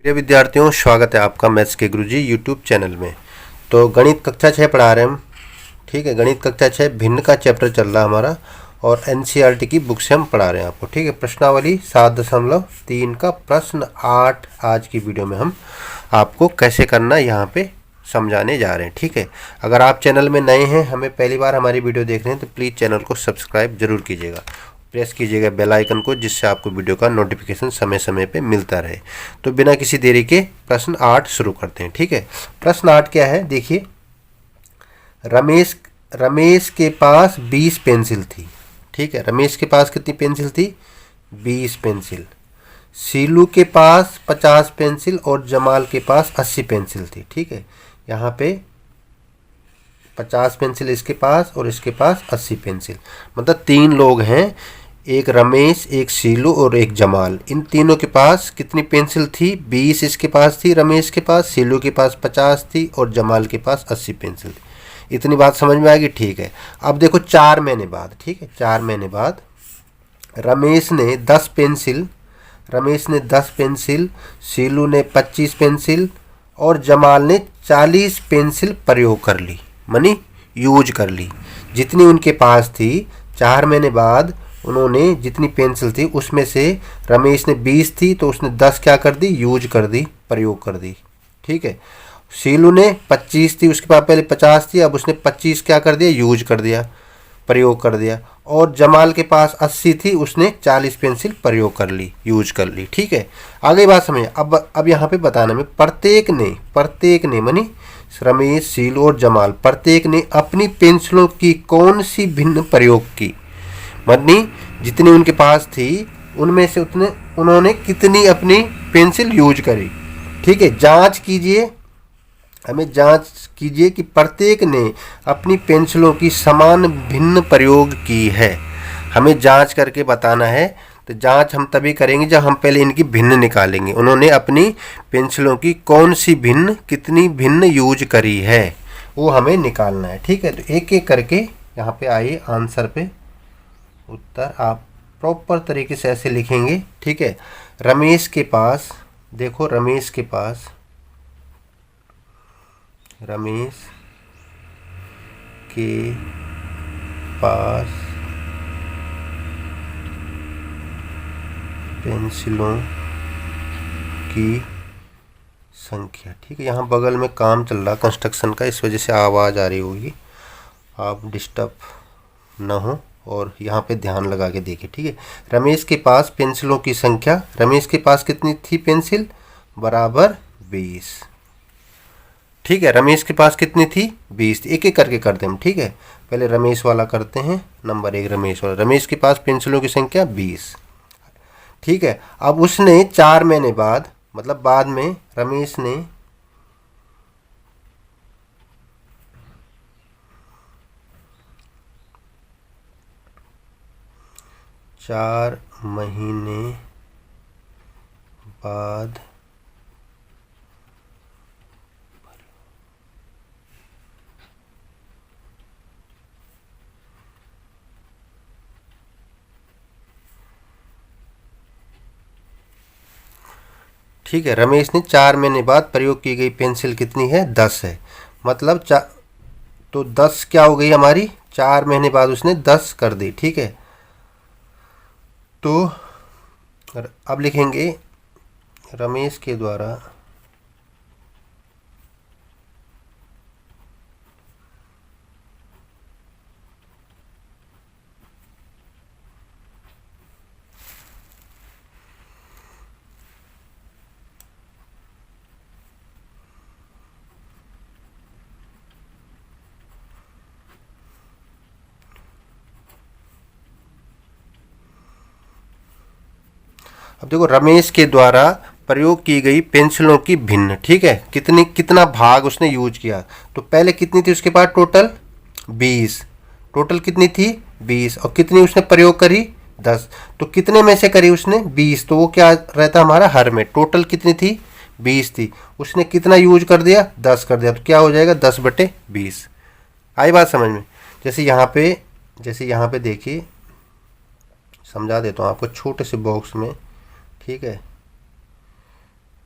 प्रिय विद्यार्थियों, स्वागत है आपका मैथ्स के गुरुजी यूट्यूब चैनल में। तो गणित कक्षा 6 पढ़ा रहे हैं हम। ठीक है, गणित कक्षा 6 भिन्न का चैप्टर चल रहा है हमारा और एनसीईआरटी की बुक से हम पढ़ा रहे हैं आपको। ठीक है, प्रश्नावली 7.3 का प्रश्न 8 आज की वीडियो में हम आपको कैसे करना यहाँ पे समझाने जा रहे हैं। ठीक है, अगर आप चैनल में नए हैं, हमें पहली बार हमारी वीडियो देख रहे हैं, तो प्लीज़ चैनल को सब्सक्राइब जरूर कीजिएगा, प्रेस कीजिएगा बेल आइकन को, जिससे आपको वीडियो का नोटिफिकेशन समय समय पे मिलता रहे। तो बिना किसी देरी के प्रश्न 8 शुरू करते हैं। ठीक है, प्रश्न 8 क्या है देखिए। रमेश के पास 20 पेंसिल थी। ठीक है, रमेश के पास कितनी पेंसिल थी? 20 पेंसिल। सीलू के पास 50 पेंसिल और जमाल के पास 80 पेंसिल थी। ठीक है, यहाँ पे 50 पेंसिल इसके पास और इसके पास 80 पेंसिल, मतलब 3 लोग हैं, एक रमेश, एक सीलू और एक जमाल। इन तीनों के पास कितनी पेंसिल थी? 20 इसके पास थी, रमेश के पास, सीलू के पास 50 थी और जमाल के पास 80 पेंसिल थी। इतनी बात समझ में आएगी। ठीक है, अब देखो 4 महीने बाद, ठीक है, 4 महीने बाद रमेश ने 10 पेंसिल, सीलू ने 25 पेंसिल और जमाल ने 40 पेंसिल प्रयोग कर ली, मानी यूज कर ली। जितनी उनके पास थी, 4 महीने बाद उन्होंने जितनी पेंसिल थी उसमें से रमेश ने 20 थी तो उसने 10 क्या कर दी? यूज कर दी, प्रयोग कर दी। ठीक है, सीलू ने 25 थी, उसके पास पहले 50 थी, अब उसने 25 क्या कर दिया? यूज कर दिया, प्रयोग कर दिया। और जमाल के पास 80 थी, उसने 40 पेंसिल प्रयोग कर ली, यूज कर ली। ठीक है, आगे बात समझ। अब यहाँ पे बताना में प्रत्येक ने मानी रमेश, सीलू और जमाल, प्रत्येक ने अपनी पेंसिलों की कौन सी भिन्न प्रयोग की, मनी जितनी उनके पास थी उनमें से उन्होंने कितनी अपनी पेंसिल यूज करी। ठीक है, जांच कीजिए, हमें जांच कीजिए कि प्रत्येक ने अपनी पेंसिलों की समान भिन्न प्रयोग की है। हमें जांच करके बताना है। तो जांच हम तभी करेंगे जब हम पहले इनकी भिन्न निकालेंगे। उन्होंने अपनी पेंसिलों की कौन सी भिन्न, कितनी भिन्न यूज करी है, वो हमें निकालना है। ठीक है, तो एक एक करके यहाँ पे आइए, आंसर पे उत्तर आप प्रॉपर तरीके से ऐसे लिखेंगे। ठीक है, रमेश के पास, देखो रमेश के पास पेंसिलों की संख्या। ठीक है, यहाँ बगल में काम चल रहा कंस्ट्रक्शन का, इस वजह से आवाज़ आ रही होगी, आप डिस्टर्ब ना हो और यहाँ पे ध्यान लगा के देखिए। ठीक है, रमेश के पास पेंसिलों की संख्या, रमेश के पास कितनी थी पेंसिल? बराबर 20। ठीक है, रमेश के पास कितनी थी? 20 थी। एक एक करके करते हैं हम। ठीक है, पहले रमेश वाला करते हैं। नंबर 1 रमेश वाला। रमेश के पास पेंसिलों की संख्या 20। ठीक है, अब उसने 4 महीने बाद, मतलब बाद में रमेश ने 4 महीने बाद ठीक है, रमेश ने 4 महीने बाद प्रयोग की गई पेंसिल कितनी है? 10 है। मतलब तो 10 क्या हो गई हमारी? 4 महीने बाद उसने 10 कर दी। ठीक है, तो अब लिखेंगे रमेश के द्वारा अब देखो रमेश के द्वारा प्रयोग की गई पेंसिलों की भिन्न। ठीक है, कितना भाग उसने यूज किया। तो पहले कितनी थी उसके पास? टोटल 20। टोटल कितनी थी? 20। और कितनी उसने प्रयोग करी? 10। तो कितने में से करी उसने? 20। तो वो क्या रहता हमारा? हर में। टोटल कितनी थी? 20 थी। उसने कितना यूज कर दिया? 10 कर दिया। तो क्या हो जाएगा? 10/20। आई बात समझ में? जैसे यहाँ पे देखिए, समझा देता हूँ आपको छोटे से बॉक्स में। ठीक है,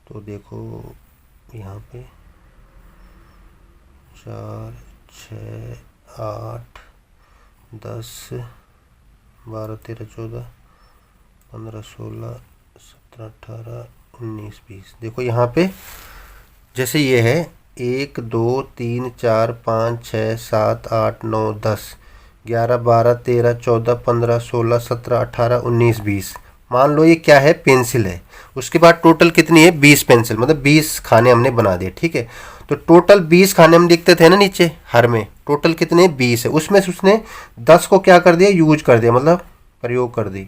तो देखो यहाँ पे 4, 6, 8, 10, 12, 13, 14, 15, 16, 17, 18, 19, 20। देखो यहाँ पे जैसे ये है 1, 2, 3, 4, 5, 6, 7, 8, 9, 10, 11, 12, 13, 14, 15, 16, 17, 18, 19, 20। मान लो ये क्या है, पेंसिल है। उसके बाद टोटल कितनी है, 20 पेंसिल, मतलब 20 खाने हमने बना दिए। ठीक है, तो टोटल 20 खाने हम लिखते थे ना नीचे हर में, टोटल कितने 20 है। उसमें से उसने 10 को क्या कर दिया, यूज कर दिया, मतलब प्रयोग कर दी।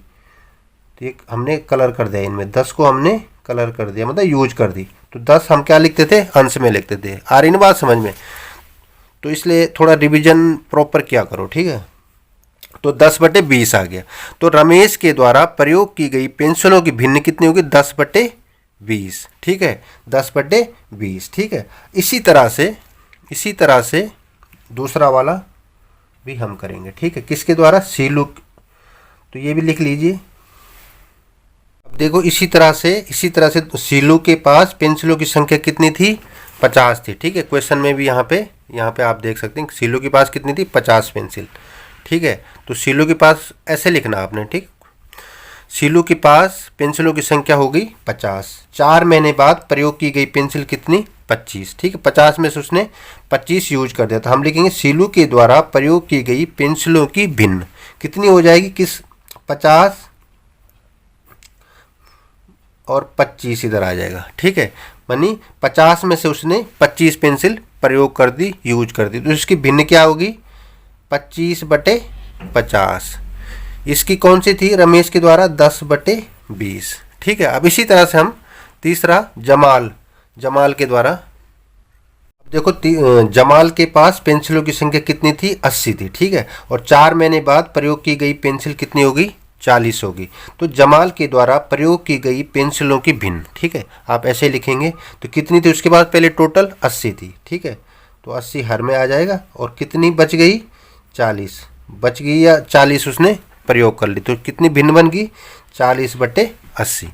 तो एक हमने कलर कर दिया, इनमें 10 को हमने कलर कर दिया, मतलब यूज कर दी। तो 10 हम क्या लिखते थे, अंश में लिखते थे। आ रही ना बात समझ में? तो इसलिए थोड़ा रिवीजन प्रॉपर क्या करो, ठीक है। तो 10/20 आ गया। तो रमेश के द्वारा प्रयोग की गई पेंसिलों की भिन्न कितनी होगी, 10/20। ठीक है, 10/20। ठीक है, इसी तरह से दूसरा वाला भी हम करेंगे। ठीक है, किसके द्वारा, सीलू। तो ये भी लिख लीजिए। अब देखो इसी तरह से सीलू के पास पेंसिलों की संख्या कितनी थी, 50 थी। ठीक है, क्वेश्चन में भी यहाँ पे आप देख सकते हैं सीलू के पास कितनी थी, 50 पेंसिल। ठीक है, तो सीलू के पास ऐसे लिखना आपने। ठीक, सीलू के पास पेंसिलों की संख्या हो गई 50। 4 महीने बाद प्रयोग की गई पेंसिल कितनी, 25। ठीक है, 50 में से उसने 25 यूज कर दिया। तो हम लिखेंगे सीलू के द्वारा प्रयोग की गई पेंसिलों की भिन्न कितनी हो जाएगी, किस 50 और 25 इधर आ जाएगा। ठीक है, मानी 50 में से उसने 25 पेंसिल प्रयोग कर दी, यूज कर दी। तो इसकी भिन्न क्या होगी, 25/50। इसकी कौन सी थी, रमेश के द्वारा 10/20। ठीक है, अब इसी तरह से हम तीसरा जमाल के द्वारा। अब देखो जमाल के पास पेंसिलों की संख्या कितनी थी, 80 थी। ठीक है, और 4 महीने बाद प्रयोग की गई पेंसिल कितनी होगी, 40 होगी। तो जमाल के द्वारा प्रयोग की गई पेंसिलों की भिन्न। ठीक है, आप ऐसे लिखेंगे। तो कितनी थी उसके बाद, पहले टोटल 80 थी। ठीक है, तो 80 हर में आ जाएगा, और कितनी बच गई, 40 बच गई, या 40 उसने प्रयोग कर ली। तो कितनी भिन्न बन गई, 40/80।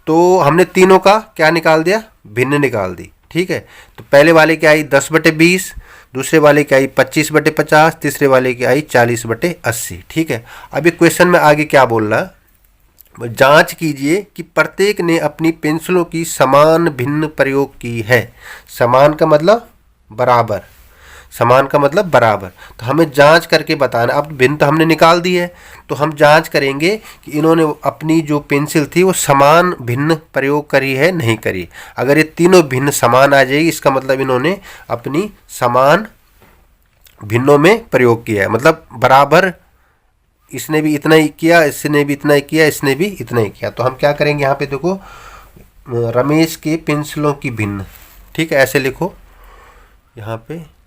तो हमने तीनों का क्या निकाल दिया, भिन्न निकाल दी। ठीक है, तो पहले वाले की आई 10/20, दूसरे वाले की आई 25/50, तीसरे वाले की आई 40/80। ठीक है, अभी क्वेश्चन में आगे क्या बोल रहा, जांच कीजिए कि प्रत्येक ने अपनी पेंसिलों की समान भिन्न प्रयोग की है। समान का मतलब बराबर, समान का मतलब बराबर। तो हमें जांच करके बताना। अब भिन्न तो हमने निकाल दी है, तो हम जांच करेंगे कि इन्होंने अपनी जो पेंसिल थी वो समान भिन्न प्रयोग करी है, नहीं करी। अगर ये तीनों भिन्न समान आ जाएगी, इसका मतलब इन्होंने अपनी समान भिन्नों में प्रयोग किया है, मतलब बराबर। इसने भी इतना ही किया, इसने भी इतना ही किया, इसने भी इतना ही किया। तो हम क्या करेंगे, यहाँ पे देखो रमेश के पेंसिलों की भिन्न। ठीक है, ऐसे लिखो यहाँ पे।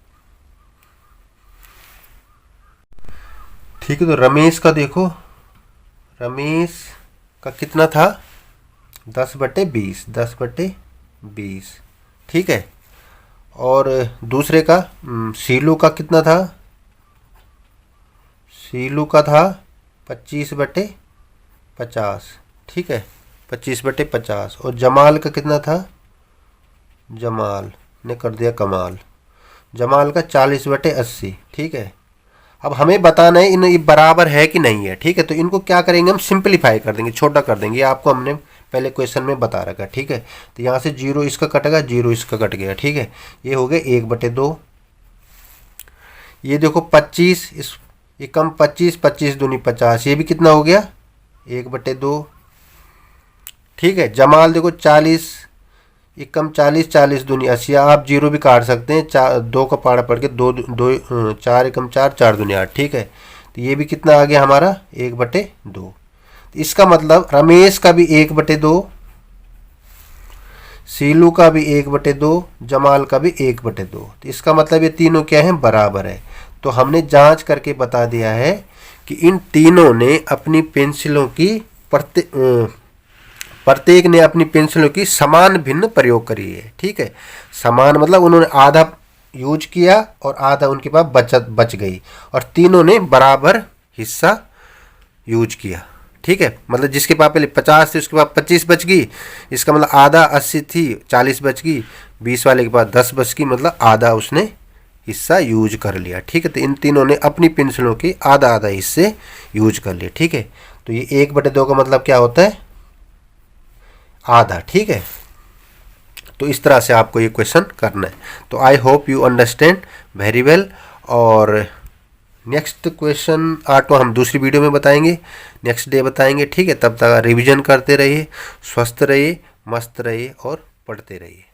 ठीक है, तो रमेश का देखो, रमेश का कितना था, 10/20, 10/20। ठीक है, और दूसरे का सीलू का कितना था, सीलू का था 25/50। ठीक है, 25/50। और जमाल का कितना था, जमाल ने कर दिया कमाल, जमाल का 40/80। ठीक है, अब हमें बताना है इन ये बराबर है कि नहीं है। ठीक है, तो इनको क्या करेंगे, हम सिंपलीफाई कर देंगे, छोटा कर देंगे। ये आपको हमने पहले क्वेश्चन में बता रखा। ठीक है, तो यहाँ से 0 इसका कटेगा, 0 इसका कट गया। ठीक है, ये हो गया 1/2। ये देखो 25, इस ये कम 25, 25 दूनी 50, ये भी कितना हो गया, 1/2। ठीक है, जमाल देखो 40, ये कम 40, 40 दूनी 80। आप 0 भी काट सकते हैं, 2 का पाड़ा पड़ के 2 4 एकम 4, 4 दूनी 8। ठीक है, तो ये भी कितना आ गया हमारा, 1/2। इसका मतलब रमेश का भी 1/2, सीलू का भी 1/2, जमाल का भी 1/2। तो इसका मतलब ये तीनों क्या है, बराबर है। तो हमने जांच करके बता दिया है कि इन तीनों ने अपनी पेंसिलों की प्रत्येक ने अपनी पेंसिलों की समान भिन्न प्रयोग करी है। ठीक है, समान मतलब उन्होंने आधा यूज किया और आधा उनके पास बच गई, और तीनों ने बराबर हिस्सा यूज किया। ठीक है, मतलब जिसके पास पहले 50 थी उसके पास 25 बच गई, इसका मतलब आधा 80 थी 40 बच गई, 20 वाले के पास 10 बच गई, मतलब आधा उसने हिस्सा यूज कर लिया। ठीक है, तो इन तीनों ने अपनी पेंसिलों के आधा आधा हिस्से यूज कर लिए। ठीक है, तो ये 1/2 का मतलब क्या होता है, आधा। ठीक है, तो इस तरह से आपको ये क्वेश्चन करना है। तो I hope you understand very well. और नेक्स्ट क्वेश्चन ऑटो हम दूसरी वीडियो में बताएंगे, नेक्स्ट डे बताएंगे। ठीक है, तब तक रिवीजन करते रहिए, स्वस्थ रहिए, मस्त रहिए और पढ़ते रहिए।